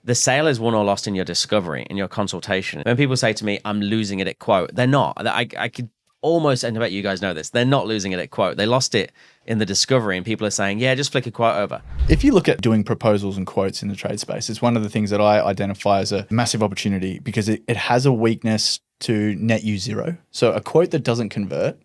the sale is won or lost in your discovery, in your consultation. When people say to me, I'm losing it at quote, they're not. I could almost, and I bet you guys know this, they're not losing it at quote. They lost it in the discovery, and people are saying, yeah, just flick a quote over. If you look at doing proposals and quotes in the trade space, it's one of the things that I identify as a massive opportunity because it has a weakness to net you zero. So a quote that doesn't convert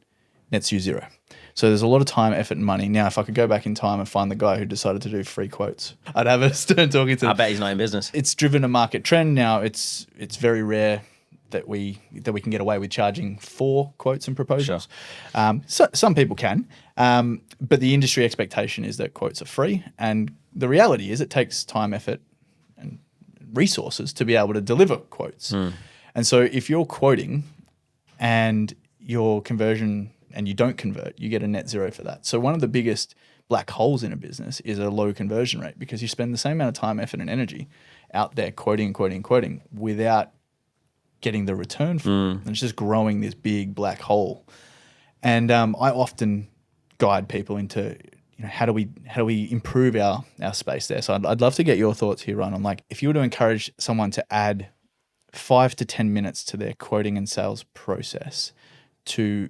nets you zero. So there's a lot of time, effort, and money. Now, if I could go back in time and find the guy who decided to do free quotes, I'd have a stern talking to him. I bet he's not in business. It's driven a market trend now. It's very rare that we can get away with charging for quotes and proposals. Sure. So some people can, but the industry expectation is that quotes are free, and the reality is it takes time, effort, and resources to be able to deliver quotes. And so if you're quoting and your conversion and you don't convert, you get a net zero for that. So one of the biggest black holes in a business is a low conversion rate because you spend the same amount of time, effort, and energy out there quoting without getting the return from it. And it's just growing this big black hole. And I often guide people into, how do we improve our space there? So I'd love to get your thoughts here, Ron, on like if you were to encourage someone to add 5 to 10 minutes to their quoting and sales process to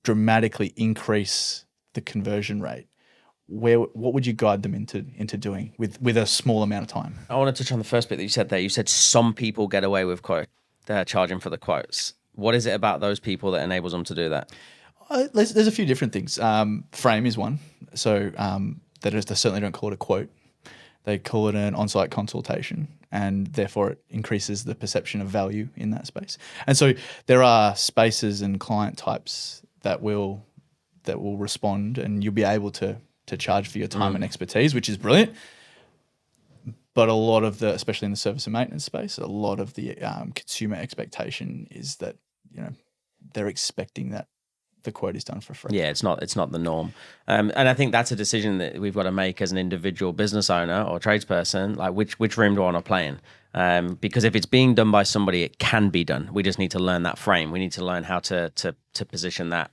dramatically increase the conversion rate, what would you guide them into doing with a small amount of time? I want to touch on the first bit that you said there. You said some people get away with they're charging for the quotes. What is it about those people that enables them to do that? There's a few different things. Frame is one. So they certainly don't call it a quote. They call it an on-site consultation, and therefore it increases the perception of value in that space. And so there are spaces and client types that will respond, and you'll be able to charge for your time and expertise, which is brilliant. But a lot of especially in the service and maintenance space, a lot of the consumer expectation is that they're expecting that the quote is done for free. Yeah, it's not the norm, and I think that's a decision that we've got to make as an individual business owner or tradesperson. Like which room do I want to play in? Because if it's being done by somebody, it can be done. We just need to learn that frame. We need to learn how to position that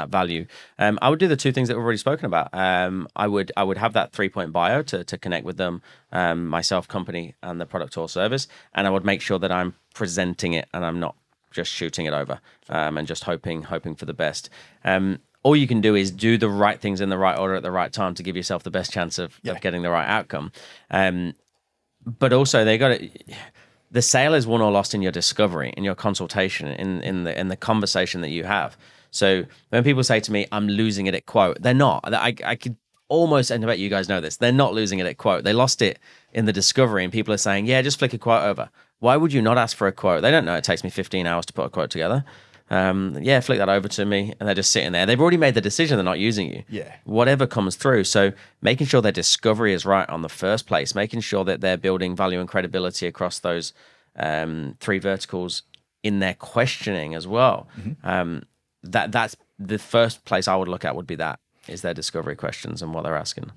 value. I would do the two things that we've already spoken about. I would have that 3-point bio to connect with them, myself, company, and the product or service, and I would make sure that I'm presenting it and I'm not just shooting it over and just hoping for the best. All you can do is do the right things in the right order at the right time to give yourself the best chance of getting the right outcome. But also the sale is won or lost in your discovery, in your consultation, in the conversation that you have. So when people say to me, I'm losing it at quote, they're not. I could almost, and I bet you guys know this, they're not losing it at quote. They lost it in the discovery, and people are saying, yeah, just flick a quote over. Why would you not ask for a quote? They don't know it takes me 15 hours to put a quote together. Yeah, flick that over to me, and they're just sitting there. They've already made the decision they're not using you. Yeah. Whatever comes through. So making sure their discovery is right on the first place, making sure that they're building value and credibility across those 3 verticals in their questioning as well. That's the first place I would look at would be that, is their discovery questions and what they're asking.